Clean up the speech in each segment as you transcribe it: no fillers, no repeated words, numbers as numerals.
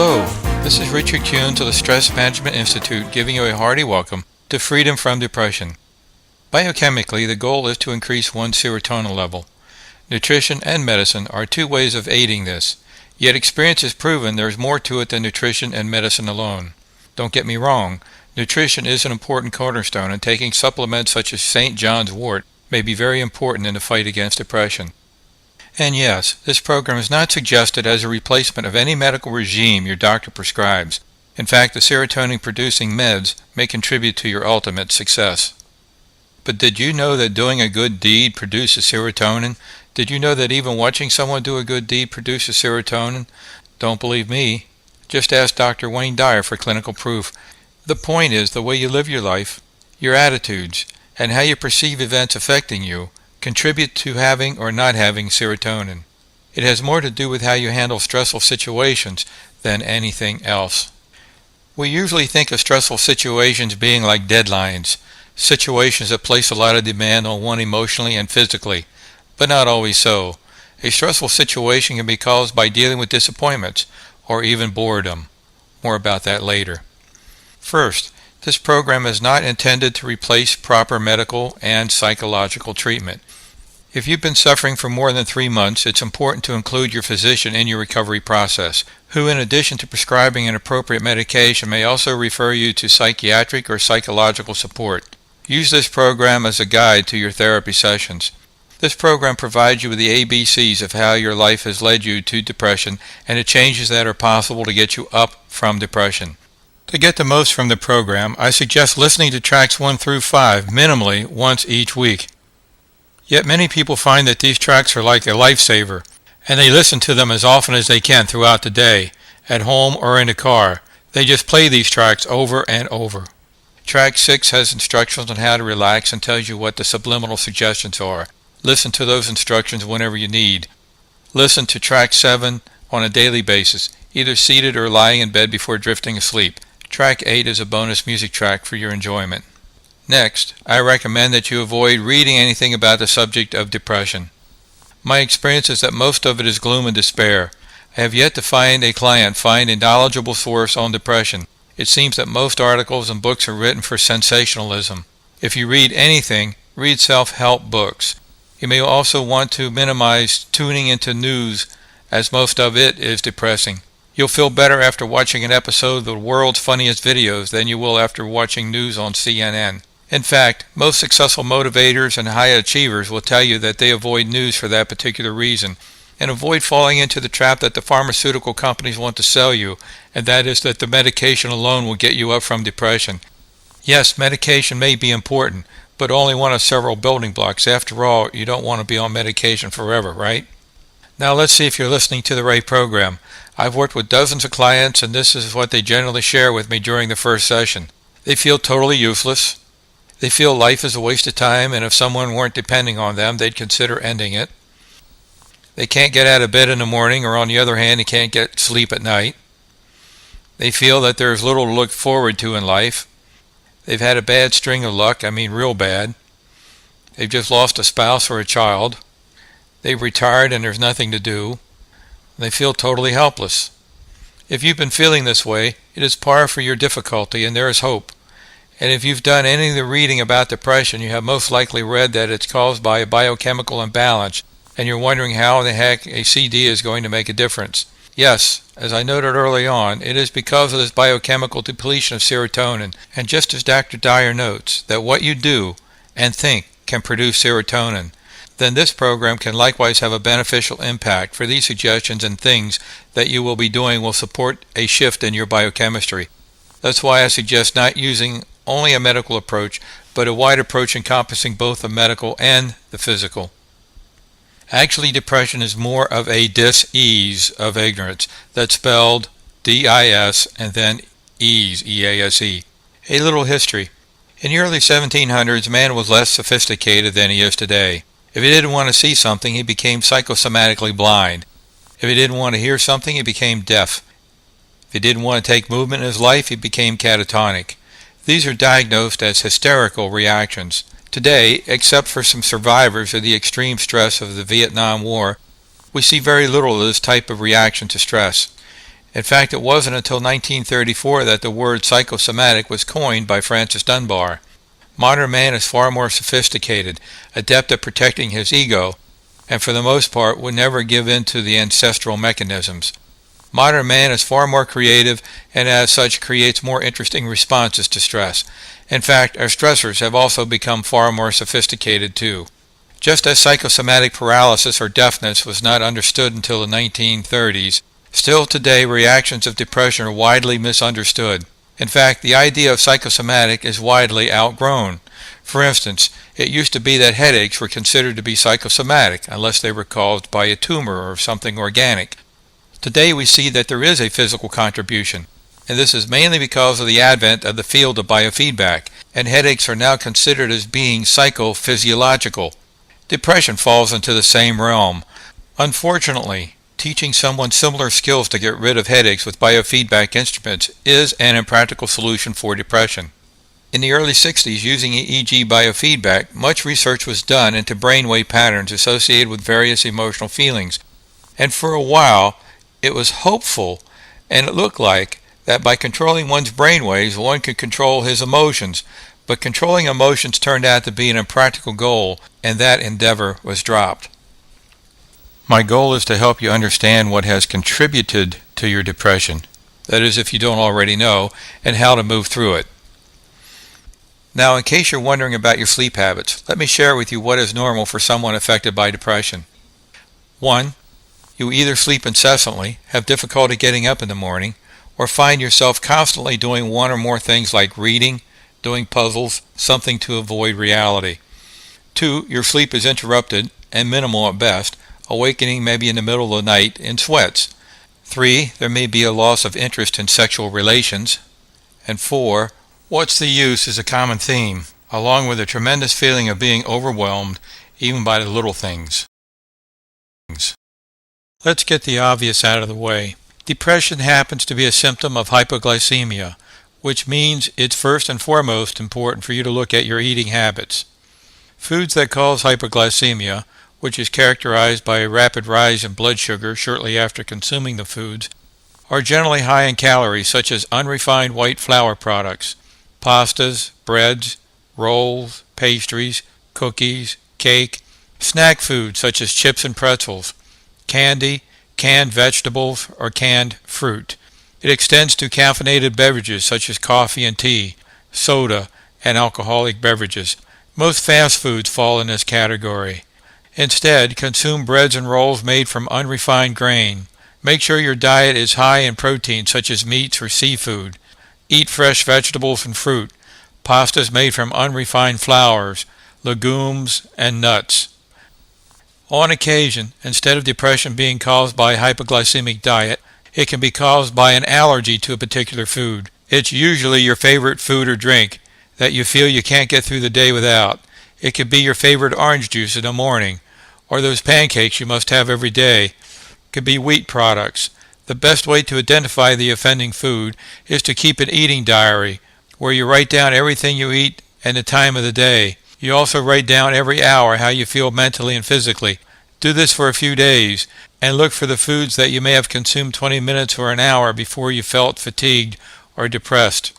Hello, this is Richard Kuhn of the Stress Management Institute giving you a hearty welcome to Freedom from Depression. Biochemically, the goal is to increase one's serotonin level. Nutrition and medicine are two ways of aiding this, yet experience has proven there is more to it than nutrition and medicine alone. Don't get me wrong, nutrition is an important cornerstone, and taking supplements such as St. John's wort may be very important in the fight against depression. And yes, this program is not suggested as a replacement of any medical regime your doctor prescribes. In fact, the serotonin-producing meds may contribute to your ultimate success. But did you know that doing a good deed produces serotonin? Did you know that even watching someone do a good deed produces serotonin? Don't believe me? Just ask Dr. Wayne Dyer for clinical proof. The point is, the way you live your life, your attitudes, and how you perceive events affecting you contribute to having or not having serotonin. It has more to do with how you handle stressful situations than anything else. We usually think of stressful situations being like deadlines, situations that place a lot of demand on one emotionally and physically, but not always so. A stressful situation can be caused by dealing with disappointments or even boredom. More about that later. First, this program is not intended to replace proper medical and psychological treatment. If you've been suffering for more than 3 months, it's important to include your physician in your recovery process, who in addition to prescribing an appropriate medication may also refer you to psychiatric or psychological support. Use this program as a guide to your therapy sessions. This program provides you with the ABCs of how your life has led you to depression and the changes that are possible to get you up from depression. To get the most from the program, I suggest listening to tracks 1 through 5 minimally once each week. Yet many people find that these tracks are like a lifesaver, and they listen to them as often as they can throughout the day, at home or in the car. They just play these tracks over and over. Track 6 has instructions on how to relax and tells you what the subliminal suggestions are. Listen to those instructions whenever you need. Listen to track 7 on a daily basis, either seated or lying in bed before drifting asleep. Track 8 is a bonus music track for your enjoyment. Next, I recommend that you avoid reading anything about the subject of depression. My experience is that most of it is gloom and despair. I have yet to find a knowledgeable source on depression. It seems that most articles and books are written for sensationalism. If you read anything, read self-help books. You may also want to minimize tuning into news, as most of it is depressing. You'll feel better after watching an episode of the world's funniest videos than you will after watching news on CNN. In fact, most successful motivators and high achievers will tell you that they avoid news for that particular reason, and avoid falling into the trap that the pharmaceutical companies want to sell you, and that is that the medication alone will get you up from depression. Yes, medication may be important, but only one of several building blocks. After all, you don't want to be on medication forever, right? Now let's see if you're listening to the right program. I've worked with dozens of clients, and this is what they generally share with me during the first session. They feel totally useless. They feel life is a waste of time, and if someone weren't depending on them, they'd consider ending it. They can't get out of bed in the morning, or on the other hand, they can't get sleep at night. They feel that there's little to look forward to in life. They've had a bad string of luck, real bad. They've just lost a spouse or a child. They've retired and there's nothing to do. They feel totally helpless. If you've been feeling this way, it is par for your difficulty, and there is hope. And if you've done any of the reading about depression, you have most likely read that it's caused by a biochemical imbalance, and you're wondering how in the heck a CD is going to make a difference. Yes, as I noted early on, it is because of this biochemical depletion of serotonin, and just as Dr. Dyer notes, that what you do and think can produce serotonin, then this program can likewise have a beneficial impact, for these suggestions and things that you will be doing will support a shift in your biochemistry. That's why I suggest not using only a medical approach, but a wide approach encompassing both the medical and the physical. Actually, depression is more of a dis-ease of ignorance. That's spelled D-I-S and then ease, E-A-S-E. A little history. In the early 1700s, man was less sophisticated than he is today. If he didn't want to see something, he became psychosomatically blind. If he didn't want to hear something, he became deaf. If he didn't want to take movement in his life, he became catatonic. These are diagnosed as hysterical reactions. Today, except for some survivors of the extreme stress of the Vietnam War, we see very little of this type of reaction to stress. In fact, it wasn't until 1934 that the word psychosomatic was coined by Francis Dunbar. Modern man is far more sophisticated, adept at protecting his ego, and for the most part would never give in to the ancestral mechanisms. Modern man is far more creative and as such creates more interesting responses to stress. In fact, our stressors have also become far more sophisticated too. Just as psychosomatic paralysis or deafness was not understood until the 1930s, still today reactions of depression are widely misunderstood. In fact, the idea of psychosomatic is widely outgrown. For instance, it used to be that headaches were considered to be psychosomatic unless they were caused by a tumor or something organic. Today we see that there is a physical contribution, and this is mainly because of the advent of the field of biofeedback, and headaches are now considered as being psychophysiological. Depression falls into the same realm. Unfortunately, teaching someone similar skills to get rid of headaches with biofeedback instruments is an impractical solution for depression. In the early 60s, using EEG biofeedback, much research was done into brainwave patterns associated with various emotional feelings, and for a while it was hopeful, and it looked like that by controlling one's brainwaves one could control his emotions, but controlling emotions turned out to be an impractical goal, and that endeavor was dropped. My goal is to help you understand what has contributed to your depression, that is if you don't already know, and how to move through it. Now, in case you're wondering about your sleep habits, let me share with you what is normal for someone affected by depression. 1. You either sleep incessantly, have difficulty getting up in the morning, or find yourself constantly doing one or more things like reading, doing puzzles, something to avoid reality. 2. Your sleep is interrupted and minimal at best, awakening maybe in the middle of the night in sweats. 3. There may be a loss of interest in sexual relations. And 4. What's the use is a common theme, along with a tremendous feeling of being overwhelmed even by the little things. Let's get the obvious out of the way. Depression happens to be a symptom of hypoglycemia, which means it's first and foremost important for you to look at your eating habits. Foods that cause hypoglycemia, which is characterized by a rapid rise in blood sugar shortly after consuming the foods, are generally high in calories such as unrefined white flour products, pastas, breads, rolls, pastries, cookies, cake, snack foods such as chips and pretzels, candy, canned vegetables, or canned fruit. It extends to caffeinated beverages such as coffee and tea, soda, and alcoholic beverages. Most fast foods fall in this category. Instead, consume breads and rolls made from unrefined grain. Make sure your diet is high in protein such as meats or seafood. Eat fresh vegetables and fruit, pastas made from unrefined flours, legumes, and nuts. On occasion, instead of depression being caused by a hypoglycemic diet, it can be caused by an allergy to a particular food. It's usually your favorite food or drink that you feel you can't get through the day without. It could be your favorite orange juice in the morning, or those pancakes you must have every day. It could be wheat products. The best way to identify the offending food is to keep an eating diary, where you write down everything you eat and the time of the day. You also write down every hour how you feel mentally and physically. Do this for a few days, and look for the foods that you may have consumed 20 minutes or an hour before you felt fatigued or depressed.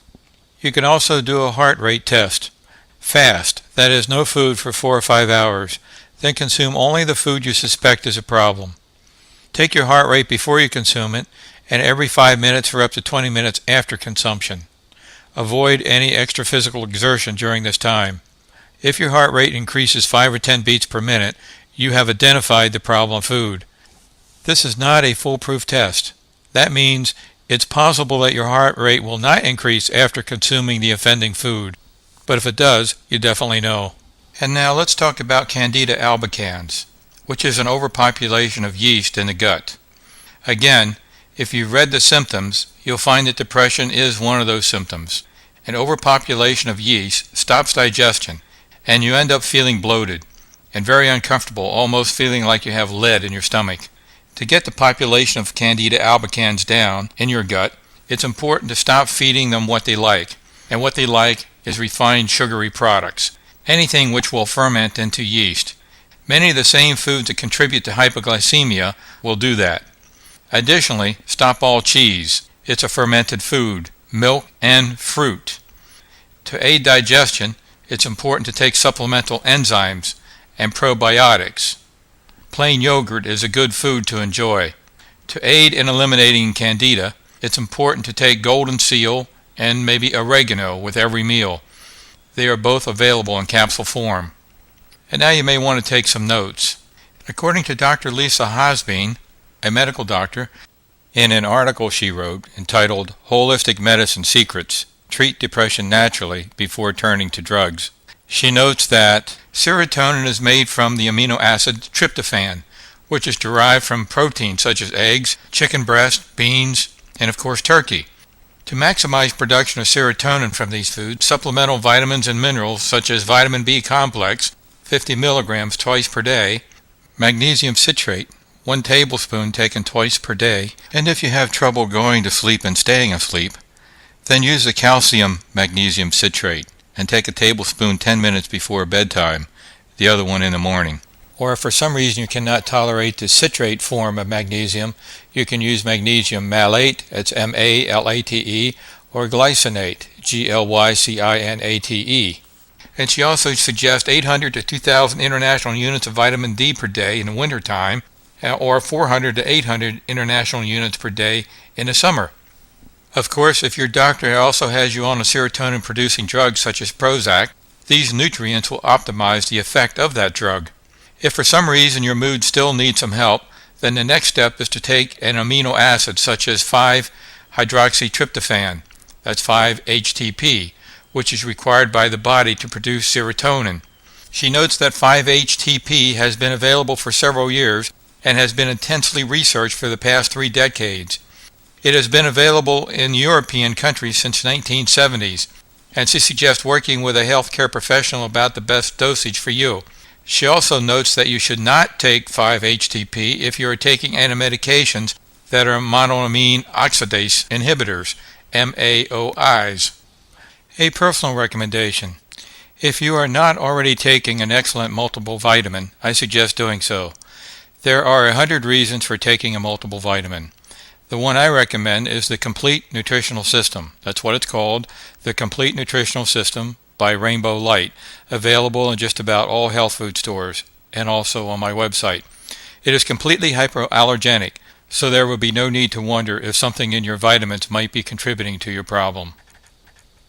You can also do a heart rate test. Fast, that is, no food for 4 or 5 hours. Then consume only the food you suspect is a problem. Take your heart rate before you consume it, and every 5 minutes or up to 20 minutes after consumption. Avoid any extra physical exertion during this time. If your heart rate increases 5 or 10 beats per minute, you have identified the problem food. This is not a foolproof test. That means it's possible that your heart rate will not increase after consuming the offending food, but if it does, you definitely know. And now let's talk about Candida albicans, which is an overpopulation of yeast in the gut. Again, if you've read the symptoms, you'll find that depression is one of those symptoms. An overpopulation of yeast stops digestion, and you end up feeling bloated and very uncomfortable, almost feeling like you have lead in your stomach. To get the population of Candida albicans down in your gut, it's important to stop feeding them what they like, and what they like is refined sugary products, anything which will ferment into yeast. Many of the same foods that contribute to hypoglycemia will do that. Additionally, stop all cheese. It's a fermented food, milk, and fruit. To aid digestion, it's important to take supplemental enzymes and probiotics. Plain yogurt is a good food to enjoy. To aid in eliminating candida, it's important to take golden seal and maybe oregano with every meal. They are both available in capsule form. And now you may want to take some notes. According to Dr. Lisa Hosbein, a medical doctor, in an article she wrote entitled Holistic Medicine Secrets, Treat Depression Naturally Before Turning to Drugs, she notes that serotonin is made from the amino acid tryptophan, which is derived from proteins such as eggs, chicken breast, beans, and of course turkey. To maximize production of serotonin from these foods, supplemental vitamins and minerals such as vitamin B complex, 50 milligrams twice per day, magnesium citrate, 1 tablespoon taken twice per day, and if you have trouble going to sleep and staying asleep, then use the calcium magnesium citrate and take a tablespoon 10 minutes before bedtime, the other one in the morning. Or if for some reason you cannot tolerate the citrate form of magnesium, you can use magnesium malate, that's M-A-L-A-T-E, or glycinate, G-L-Y-C-I-N-A-T-E. And she also suggests 800 to 2,000 international units of vitamin D per day in the wintertime, or 400 to 800 international units per day in the summer. Of course, if your doctor also has you on a serotonin-producing drug such as Prozac, these nutrients will optimize the effect of that drug. If for some reason your mood still needs some help, then the next step is to take an amino acid such as 5-hydroxytryptophan, that's 5-HTP, which is required by the body to produce serotonin. She notes that 5-HTP has been available for several years and has been intensely researched for the past 3 decades. It has been available in European countries since the 1970s, and she suggests working with a healthcare professional about the best dosage for you. She also notes that you should not take 5-HTP if you are taking medications that are monoamine oxidase inhibitors, MAOIs. A personal recommendation. If you are not already taking an excellent multiple vitamin, I suggest doing so. There are 100 reasons for taking a multiple vitamin. The one I recommend is the Complete Nutritional System. That's what it's called, the Complete Nutritional System by Rainbow Light, available in just about all health food stores and also on my website. It is completely hypoallergenic, so there will be no need to wonder if something in your vitamins might be contributing to your problem.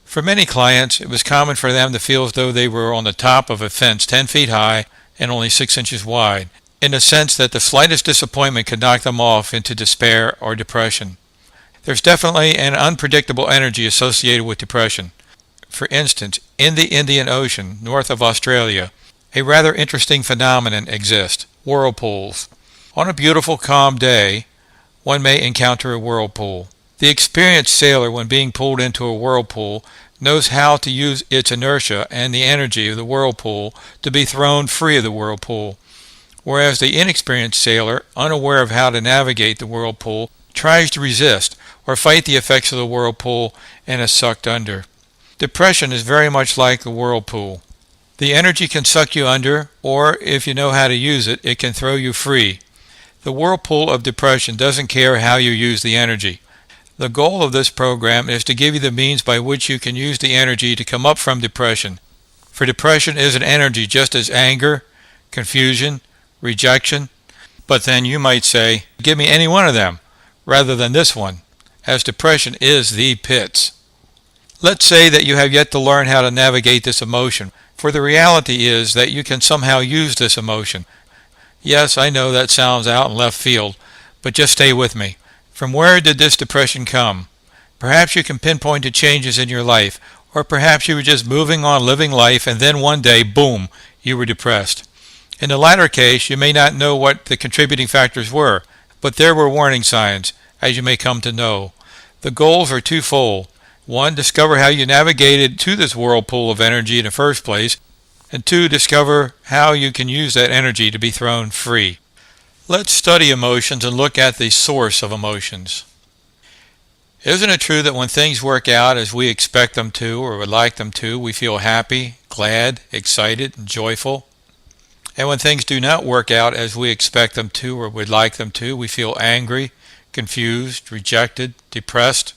For many clients, it was common for them to feel as though they were on the top of a fence 10 feet high and only 6 inches wide, in the sense that the slightest disappointment could knock them off into despair or depression. There's definitely an unpredictable energy associated with depression. For instance, in the Indian Ocean, north of Australia, a rather interesting phenomenon exists: whirlpools. On a beautiful, calm day, one may encounter a whirlpool. The experienced sailor, when being pulled into a whirlpool, knows how to use its inertia and the energy of the whirlpool to be thrown free of the whirlpool, whereas the inexperienced sailor, unaware of how to navigate the whirlpool, tries to resist or fight the effects of the whirlpool and is sucked under. Depression is very much like the whirlpool. The energy can suck you under, or if you know how to use it, it can throw you free. The whirlpool of depression doesn't care how you use the energy. The goal of this program is to give you the means by which you can use the energy to come up from depression. For depression is an energy just as anger, confusion, rejection. But then you might say, give me any one of them, rather than this one, as depression is the pits. Let's say that you have yet to learn how to navigate this emotion, for the reality is that you can somehow use this emotion. Yes, I know that sounds out in left field, but just stay with me. From where did this depression come? Perhaps you can pinpoint the changes in your life, or perhaps you were just moving on living life and then one day, boom, you were depressed. In the latter case, you may not know what the contributing factors were, but there were warning signs, as you may come to know. The goals are twofold. 1, discover how you navigated to this whirlpool of energy in the first place, and 2, discover how you can use that energy to be thrown free. Let's study emotions and look at the source of emotions. Isn't it true that when things work out as we expect them to or would like them to, we feel happy, glad, excited, and joyful? And when things do not work out as we expect them to or would like them to, we feel angry, confused, rejected, depressed.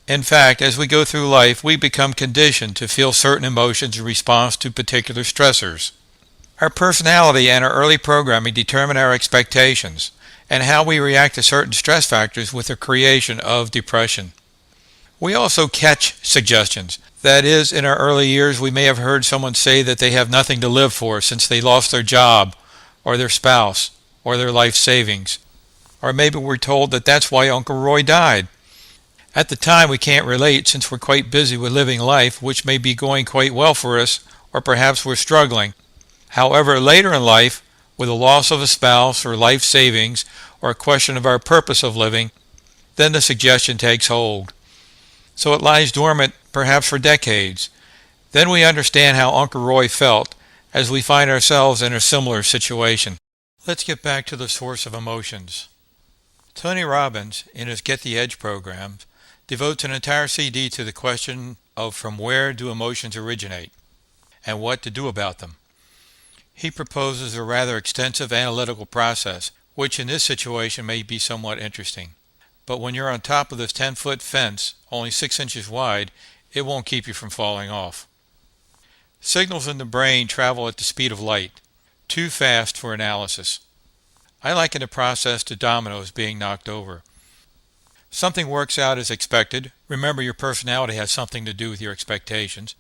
In fact, as we go through life, we become conditioned to feel certain emotions in response to particular stressors. Our personality and our early programming determine our expectations and how we react to certain stress factors with the creation of depression. We also catch suggestions. That is, in our early years, we may have heard someone say that they have nothing to live for since they lost their job, or their spouse, or their life savings. Or maybe we're told that that's why Uncle Roy died. At the time, we can't relate since we're quite busy with living life, which may be going quite well for us, or perhaps we're struggling. However, later in life, with the loss of a spouse or life savings, or a question of our purpose of living, then the suggestion takes hold. So it lies dormant perhaps for decades. Then we understand how Uncle Roy felt as we find ourselves in a similar situation. Let's get back to the source of emotions. Tony Robbins, in his Get the Edge program, devotes an entire CD to the question of from where do emotions originate and what to do about them. He proposes a rather extensive analytical process, which in this situation may be somewhat interesting. But when you're on top of this 10-foot fence, only 6 inches wide, it won't keep you from falling off. Signals in the brain travel at the speed of light, too fast for analysis. I liken the process to dominoes being knocked over. Something works out as expected. Remember, your personality has something to do with your expectations.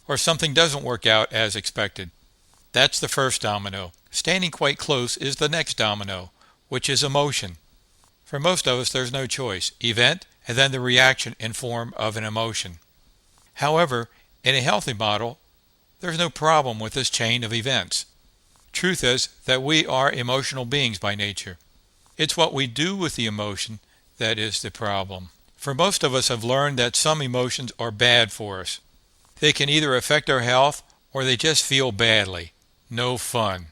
Or something doesn't work out as expected. That's the first domino. Standing quite close is the next domino, which is emotion. For most of us, there's no choice. Event, and then the reaction in form of an emotion. However, in a healthy model, there's no problem with this chain of events. Truth is that we are emotional beings by nature. It's what we do with the emotion that is the problem. For most of us have learned that some emotions are bad for us. They can either affect our health or they just feel badly. No fun.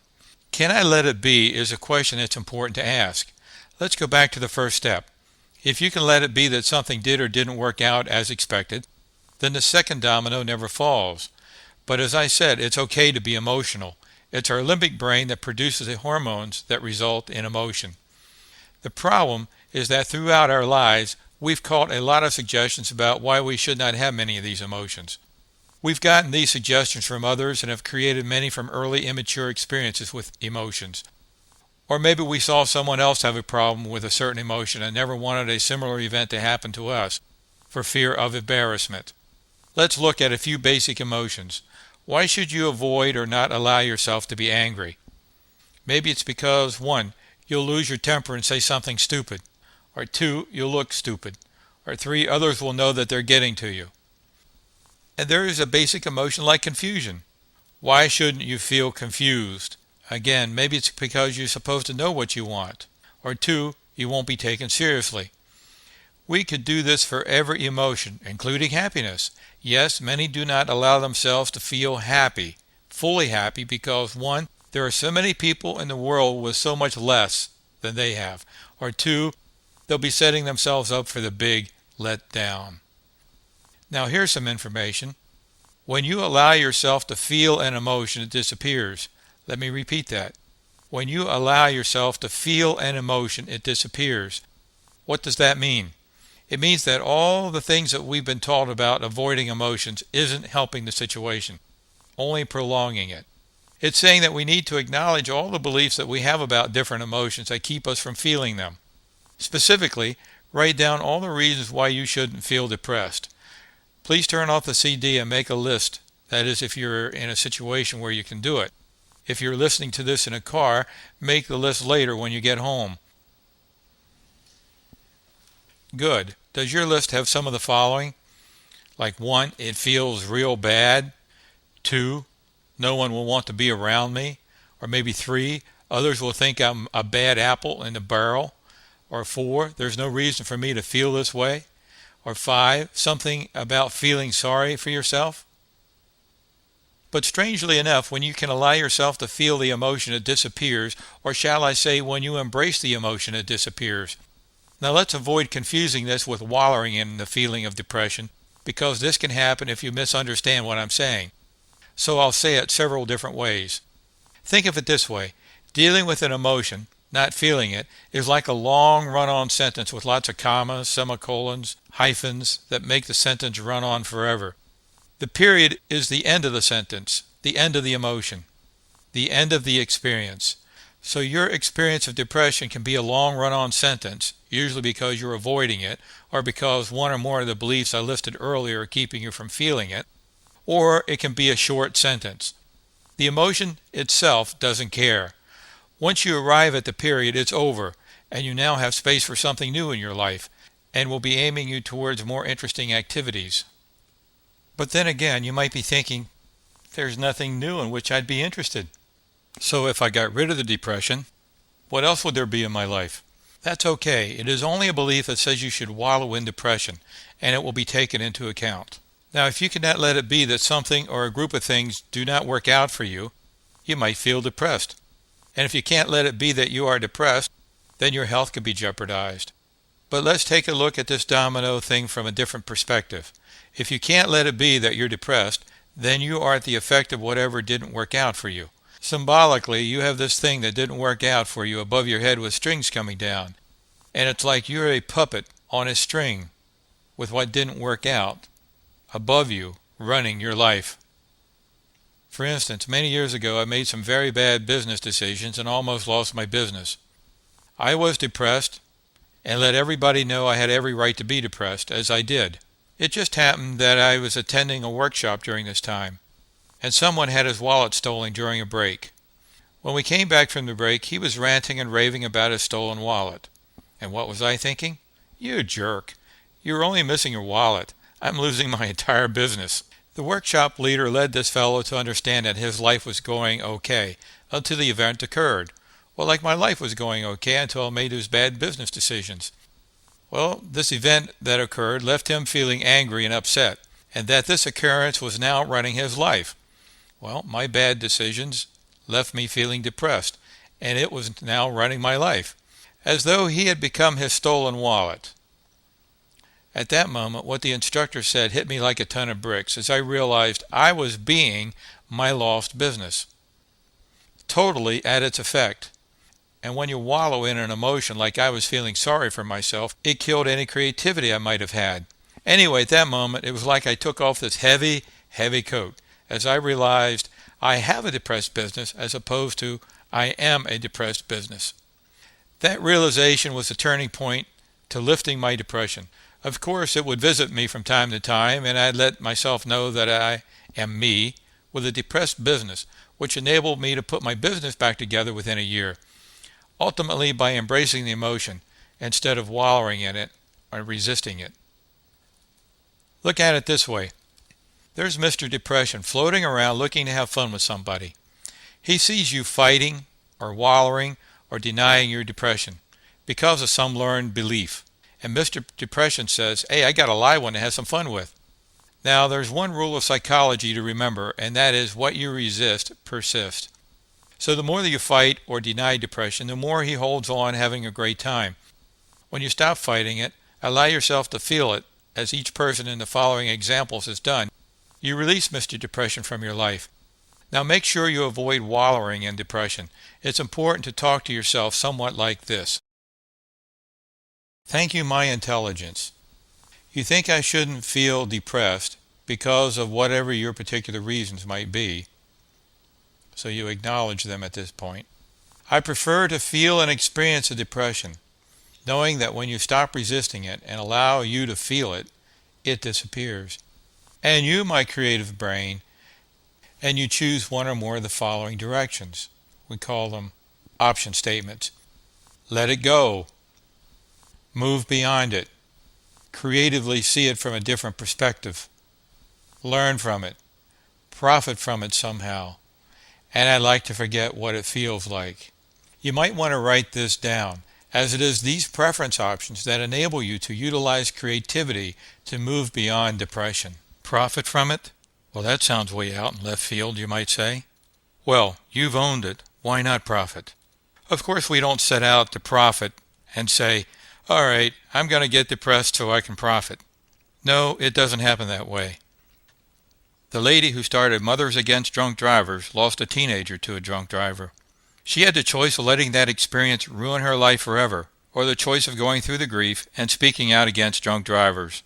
Can I let it be is a question that's important to ask. Let's go back to the first step. If you can let it be that something did or didn't work out as expected, then the second domino never falls. But as I said, it's okay to be emotional. It's our limbic brain that produces the hormones that result in emotion. The problem is that throughout our lives, we've caught a lot of suggestions about why we should not have many of these emotions. We've gotten these suggestions from others and have created many from early immature experiences with emotions. Or maybe we saw someone else have a problem with a certain emotion and never wanted a similar event to happen to us for fear of embarrassment. Let's look at a few basic emotions. Why should you avoid or not allow yourself to be angry? Maybe it's because 1. You'll lose your temper and say something stupid. Or 2. You'll look stupid. Or 3. Others will know that they're getting to you. And there is a basic emotion like confusion. Why shouldn't you feel confused? Again, maybe it's because you're supposed to know what you want. Or 2, you won't be taken seriously. We could do this for every emotion, including happiness. Yes, many do not allow themselves to feel happy, fully happy, because 1, there are so many people in the world with so much less than they have. Or 2, they'll be setting themselves up for the big letdown. Now here's some information. When you allow yourself to feel an emotion, it disappears. Let me repeat that. When you allow yourself to feel an emotion, it disappears. What does that mean? It means that all the things that we've been taught about avoiding emotions isn't helping the situation, only prolonging it. It's saying that we need to acknowledge all the beliefs that we have about different emotions that keep us from feeling them. Specifically, write down all the reasons why you shouldn't feel depressed. Please turn off the CD and make a list. That is, if you're in a situation where you can do it. If you're listening to this in a car, make the list later when you get home. Good. Does your list have some of the following? Like 1, it feels real bad. 2, no one will want to be around me. Or maybe 3, others will think I'm a bad apple in the barrel. Or 4, there's no reason for me to feel this way. Or 5, something about feeling sorry for yourself. But strangely enough, when you can allow yourself to feel the emotion, it disappears, or shall I say, when you embrace the emotion, it disappears. Now let's avoid confusing this with wallowing in the feeling of depression, because this can happen if you misunderstand what I'm saying. So I'll say it several different ways. Think of it this way. Dealing with an emotion, not feeling it, is like a long run-on sentence with lots of commas, semicolons, hyphens that make the sentence run on forever. The period is the end of the sentence, the end of the emotion, the end of the experience. So your experience of depression can be a long run-on sentence, usually because you're avoiding it, or because one or more of the beliefs I listed earlier are keeping you from feeling it, or it can be a short sentence. The emotion itself doesn't care. Once you arrive at the period, it's over, and you now have space for something new in your life, and will be aiming you towards more interesting activities. But then again, you might be thinking, there's nothing new in which I'd be interested. So if I got rid of the depression, what else would there be in my life? That's okay. It is only a belief that says you should wallow in depression, and it will be taken into account. Now, if you cannot let it be that something or a group of things do not work out for you, you might feel depressed. And if you can't let it be that you are depressed, then your health could be jeopardized. But let's take a look at this domino thing from a different perspective. If you can't let it be that you're depressed, then you are at the effect of whatever didn't work out for you. Symbolically, you have this thing that didn't work out for you above your head with strings coming down. And it's like you're a puppet on a string with what didn't work out above you running your life. For instance, many years ago I made some very bad business decisions and almost lost my business. I was depressed and let everybody know I had every right to be depressed, as I did. It just happened that I was attending a workshop during this time, and someone had his wallet stolen during a break. When we came back from the break, he was ranting and raving about his stolen wallet. And what was I thinking? You jerk. You're only missing your wallet. I'm losing my entire business. The workshop leader led this fellow to understand that his life was going okay until the event occurred. Well, like my life was going okay until I made those bad business decisions. Well, this event that occurred left him feeling angry and upset, and that this occurrence was now running his life. Well, my bad decisions left me feeling depressed, and it was now running my life, as though he had become his stolen wallet. At that moment, what the instructor said hit me like a ton of bricks as I realized I was being my lost business, totally at its effect. And when you wallow in an emotion like I was feeling sorry for myself, it killed any creativity I might have had. Anyway, at that moment, it was like I took off this heavy, heavy coat, as I realized I have a depressed business as opposed to I am a depressed business. That realization was the turning point to lifting my depression. Of course, it would visit me from time to time, and I'd let myself know that I am me with a depressed business, which enabled me to put my business back together within a year, ultimately by embracing the emotion instead of wallowing in it or resisting it. Look at it this way. There's Mr. Depression floating around looking to have fun with somebody. He sees you fighting or wallowing or denying your depression because of some learned belief. And Mr. Depression says, hey, I got a live one to have some fun with. Now, there's one rule of psychology to remember, and that is what you resist persists. So the more that you fight or deny depression, the more he holds on having a great time. When you stop fighting it, allow yourself to feel it, as each person in the following examples has done. You release Mr. Depression from your life. Now make sure you avoid wallowing in depression. It's important to talk to yourself somewhat like this. Thank you, my intelligence. You think I shouldn't feel depressed because of whatever your particular reasons might be, so you acknowledge them at this point. I prefer to feel and experience a depression, knowing that when you stop resisting it and allow you to feel it, it disappears. And you, my creative brain, and you choose one or more of the following directions. We call them option statements. Let it go. Move beyond it. Creatively see it from a different perspective. Learn from it. Profit from it somehow. And I'd like to forget what it feels like. You might want to write this down, as it is these preference options that enable you to utilize creativity to move beyond depression. Profit from it? Well, that sounds way out in left field, you might say. Well, you've owned it. Why not profit? Of course, we don't set out to profit and say, all right, I'm going to get depressed so I can profit. No, it doesn't happen that way. The lady who started Mothers Against Drunk Drivers lost a teenager to a drunk driver. She had the choice of letting that experience ruin her life forever, or the choice of going through the grief and speaking out against drunk drivers.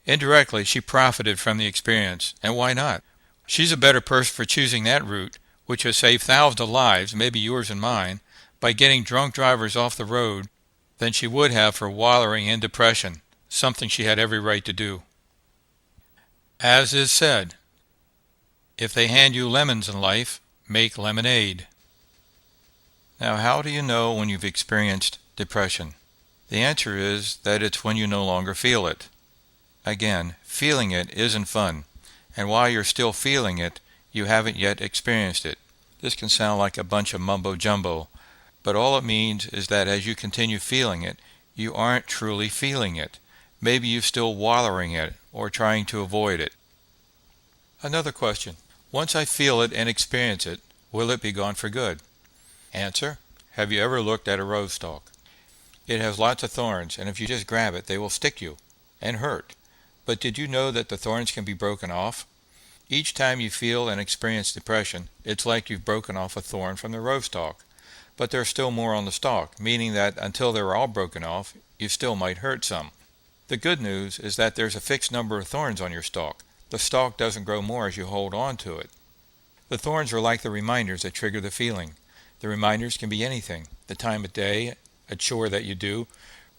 Indirectly, she profited from the experience, and why not? She's a better person for choosing that route, which has saved thousands of lives, maybe yours and mine, by getting drunk drivers off the road, than she would have for wallowing in depression, something she had every right to do. As is said, if they hand you lemons in life, make lemonade. Now, how do you know when you've experienced depression? The answer is that it's when you no longer feel it. Again, feeling it isn't fun, and while you're still feeling it, you haven't yet experienced it. This can sound like a bunch of mumbo-jumbo, but all it means is that as you continue feeling it, you aren't truly feeling it. Maybe you're still wallowing in it or trying to avoid it. Another question. Once I feel it and experience it, will it be gone for good? Answer. Have you ever looked at a rose stalk? It has lots of thorns, and if you just grab it, they will stick you and hurt. But did you know that the thorns can be broken off? Each time you feel and experience depression, it's like you've broken off a thorn from the rose stalk. But there's still more on the stalk, meaning that until they're all broken off, you still might hurt some. The good news is that there's a fixed number of thorns on your stalk. The stalk doesn't grow more as you hold on to it. The thorns are like the reminders that trigger the feeling. The reminders can be anything: the time of day, a chore that you do,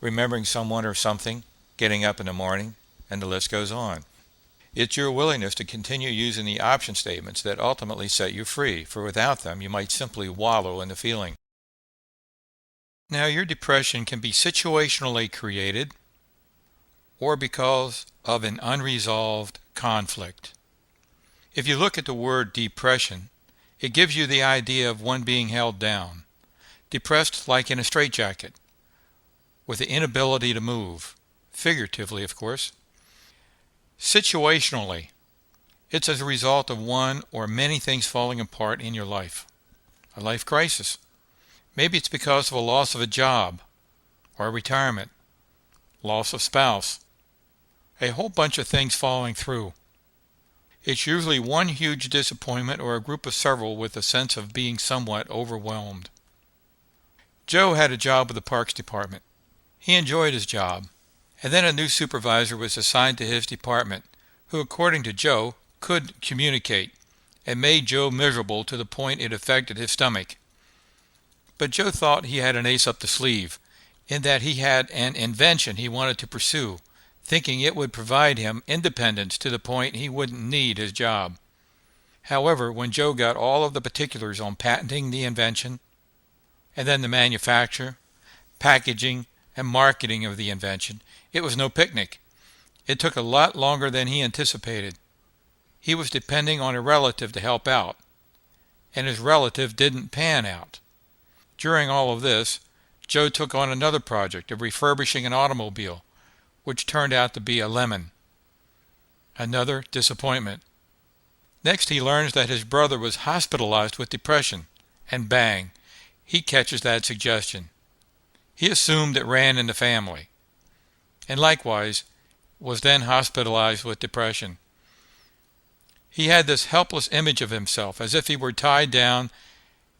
remembering someone or something, getting up in the morning, and the list goes on. It's your willingness to continue using the option statements that ultimately set you free, for without them you might simply wallow in the feeling. Now, your depression can be situationally created or because of an unresolved conflict. If you look at the word depression, it gives you the idea of one being held down, depressed like in a straitjacket, with the inability to move, figuratively, of course. Situationally, it's as a result of one or many things falling apart in your life, a life crisis. Maybe it's because of a loss of a job or a retirement, loss of spouse, a whole bunch of things falling through. It's usually one huge disappointment or a group of several with a sense of being somewhat overwhelmed. Joe had a job with the Parks Department. He enjoyed his job, and then a new supervisor was assigned to his department, who, according to Joe, could communicate, and made Joe miserable to the point it affected his stomach. But Joe thought he had an ace up the sleeve, in that he had an invention he wanted to pursue, thinking it would provide him independence to the point he wouldn't need his job. However, when Joe got all of the particulars on patenting the invention, and then the manufacture, packaging, and marketing of the invention, it was no picnic. It took a lot longer than he anticipated. He was depending on a relative to help out, and his relative didn't pan out. During all of this, Joe took on another project of refurbishing an automobile, which turned out to be a lemon. Another disappointment. Next, he learns that his brother was hospitalized with depression, and bang, he catches that suggestion. He assumed it ran in the family, and likewise was then hospitalized with depression. He had this helpless image of himself, as if he were tied down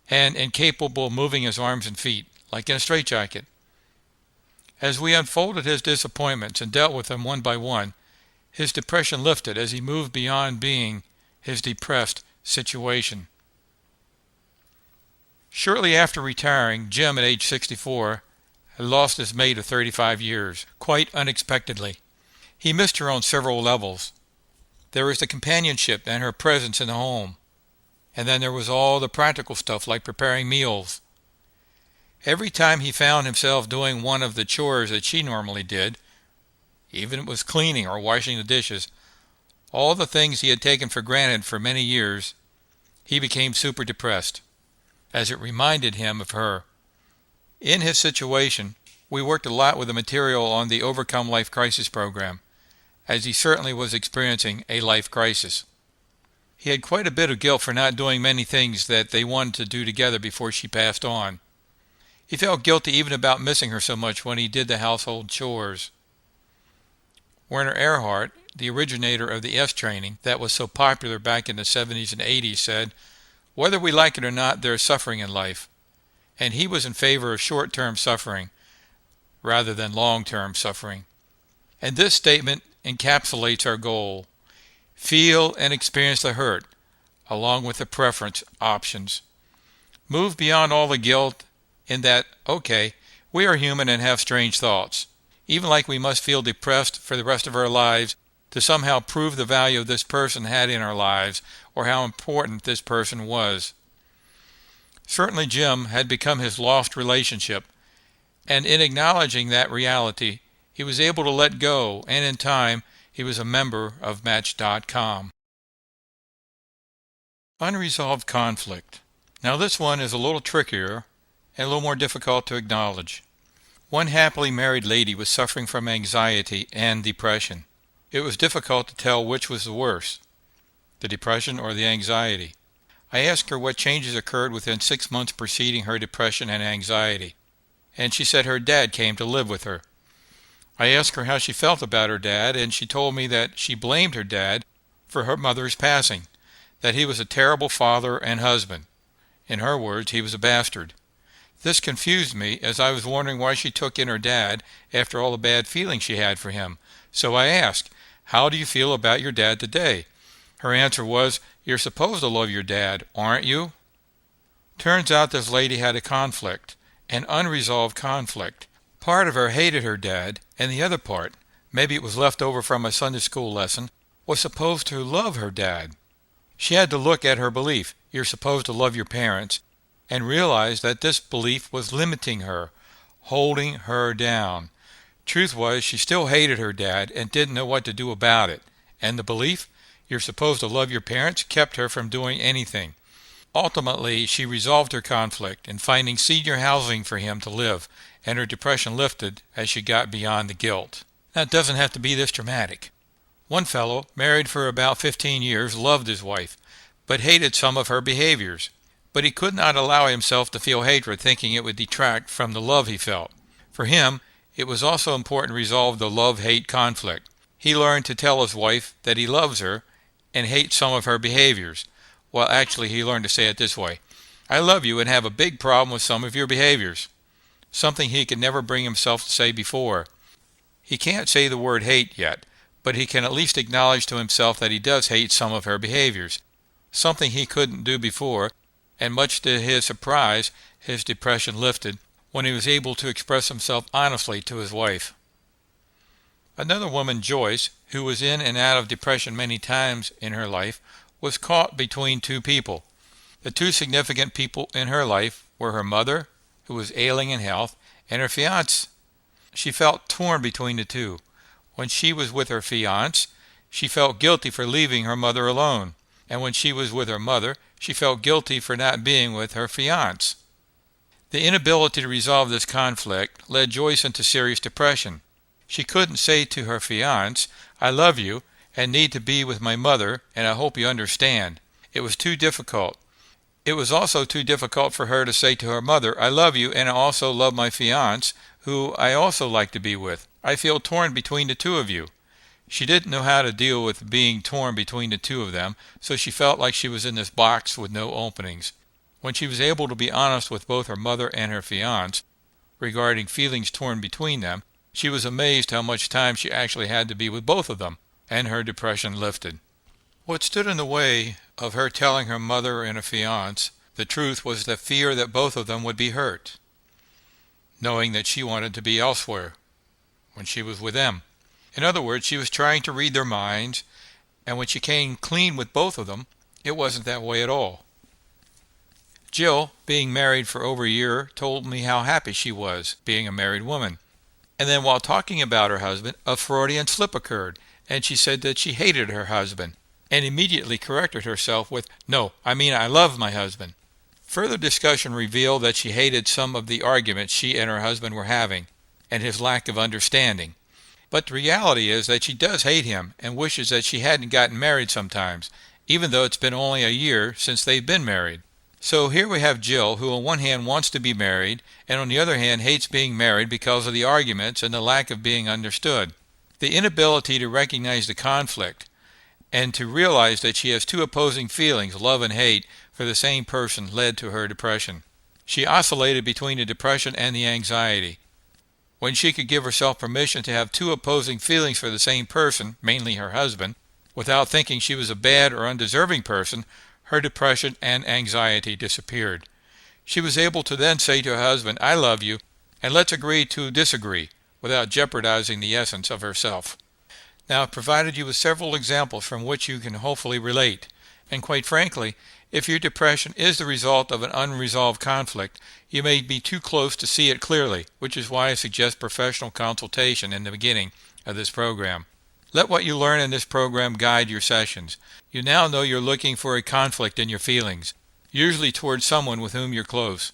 and incapable of moving his arms and feet, like in a straitjacket. As we unfolded his disappointments and dealt with them one by one, his depression lifted as he moved beyond being his depressed situation. Shortly after retiring, Jim, at age 64, had lost his mate of 35 years, quite unexpectedly. He missed her on several levels. There was the companionship and her presence in the home. And then there was all the practical stuff like preparing meals. Every time he found himself doing one of the chores that she normally did, even if it was cleaning or washing the dishes, all the things he had taken for granted for many years, he became super depressed, as it reminded him of her. In his situation, we worked a lot with the material on the Overcome Life Crisis program, as he certainly was experiencing a life crisis. He had quite a bit of guilt for not doing many things that they wanted to do together before she passed on. He felt guilty even about missing her so much when he did the household chores. Werner Erhard, the originator of the S training that was so popular back in the 70s and 80s, said, "Whether we like it or not, there is suffering in life. and he was in favor of short-term suffering rather than long-term suffering. And this statement encapsulates our goal. Feel and experience the hurt, along with the preference options. Move beyond all the guilt in that, okay, we are human and have strange thoughts. Even like we must feel depressed for the rest of our lives to somehow prove the value this person had in our lives or how important this person was. Certainly Jim had become his lost relationship, and in acknowledging that reality, he was able to let go, and in time, he was a member of Match.com. Unresolved conflict. Now this one is a little trickier and a little more difficult to acknowledge. One happily married lady was suffering from anxiety and depression. It was difficult to tell which was the worse, the depression or the anxiety. I asked her what changes occurred within 6 months preceding her depression and anxiety, and she said her dad came to live with her. I asked her how she felt about her dad, and she told me that she blamed her dad for her mother's passing, that he was a terrible father and husband. In her words, he was a bastard. This confused me, as I was wondering why she took in her dad after all the bad feelings she had for him. So I asked, "How do you feel about your dad today?" Her answer was, "You're supposed to love your dad, aren't you?" Turns out this lady had a conflict, an unresolved conflict. Part of her hated her dad, and the other part, maybe it was left over from a Sunday school lesson, was supposed to love her dad. She had to look at her belief, "You're supposed to love your parents," and realize that this belief was limiting her, holding her down. Truth was, she still hated her dad and didn't know what to do about it. And the belief, "You're supposed to love your parents," kept her from doing anything. Ultimately, she resolved her conflict in finding senior housing for him to live, and her depression lifted as she got beyond the guilt. Now, it doesn't have to be this dramatic. One fellow, married for about 15 years, loved his wife, but hated some of her behaviors. But he could not allow himself to feel hatred, thinking it would detract from the love he felt. For him, it was also important to resolve the love-hate conflict. He learned to tell his wife that he loves her and hates some of her behaviors. Well, actually, he learned to say it this way: "I love you and have a big problem with some of your behaviors." Something he could never bring himself to say before. He can't say the word hate yet, but he can at least acknowledge to himself that he does hate some of her behaviors. Something he couldn't do before, and much to his surprise, his depression lifted when he was able to express himself honestly to his wife. Another woman, Joyce, who was in and out of depression many times in her life, was caught between two people. The two significant people in her life were her mother, who was ailing in health, and her fiancé. She felt torn between the two. When she was with her fiancé, she felt guilty for leaving her mother alone, and when she was with her mother, she felt guilty for not being with her fiancé. The inability to resolve this conflict led Joyce into serious depression. She couldn't say to her fiancé, "I love you and need to be with my mother, and I hope you understand." It was too difficult. It was also too difficult for her to say to her mother, "I love you and I also love my fiancé, who I also like to be with. I feel torn between the two of you." She didn't know how to deal with being torn between the two of them, so she felt like she was in this box with no openings. When she was able to be honest with both her mother and her fiancé regarding feelings torn between them, she was amazed how much time she actually had to be with both of them, and her depression lifted. What stood in the way of her telling her mother and her fiancé the truth was the fear that both of them would be hurt, knowing that she wanted to be elsewhere when she was with them. In other words, she was trying to read their minds, and when she came clean with both of them, it wasn't that way at all. Jill, being married for over a year, told me how happy she was being a married woman. And then while talking about her husband, a Freudian slip occurred, and she said that she hated her husband, and immediately corrected herself with, "No, I mean I love my husband." Further discussion revealed that she hated some of the arguments she and her husband were having, and his lack of understanding. But the reality is that she does hate him and wishes that she hadn't gotten married sometimes, even though it's been only a year since they've been married. So here we have Jill, who on one hand wants to be married, and on the other hand hates being married because of the arguments and the lack of being understood. The inability to recognize the conflict, and to realize that she has two opposing feelings, love and hate, for the same person led to her depression. She oscillated between the depression and the anxiety. When she could give herself permission to have two opposing feelings for the same person, mainly her husband, without thinking she was a bad or undeserving person, her depression and anxiety disappeared. She was able to then say to her husband, "I love you, and let's agree to disagree," without jeopardizing the essence of herself. Now, I've provided you with several examples from which you can hopefully relate. And quite frankly, if your depression is the result of an unresolved conflict, you may be too close to see it clearly, which is why I suggest professional consultation in the beginning of this program. Let what you learn in this program guide your sessions. You now know you're looking for a conflict in your feelings, usually towards someone with whom you're close.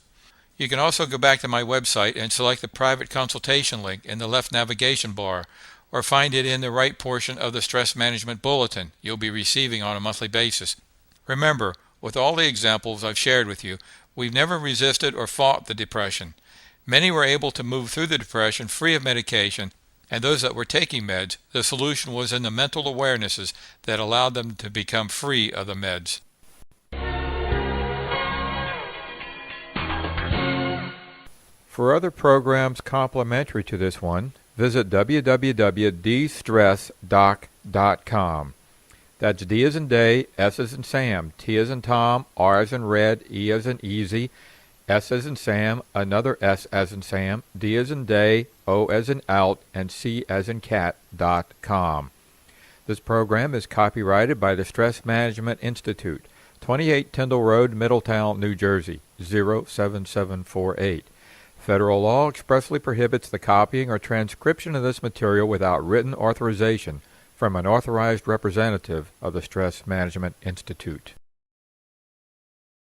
You can also go back to my website and select the private consultation link in the left navigation bar, or find it in the right portion of the Stress Management Bulletin you'll be receiving on a monthly basis. Remember, with all the examples I've shared with you, we've never resisted or fought the depression. Many were able to move through the depression free of medication, and those that were taking meds, the solution was in the mental awarenesses that allowed them to become free of the meds. For other programs complementary to this one, visit www.dstressdoc.com. That's D as in day, S as in Sam, T as in Tom, R as in red, E as in easy, S as in Sam, another S as in Sam, D as in day, O as in out, and C as in cat.com. This program is copyrighted by the Stress Management Institute, 28 Tyndall Road, Middletown, New Jersey, 07748. Federal law expressly prohibits the copying or transcription of this material without written authorization from an authorized representative of the Stress Management Institute.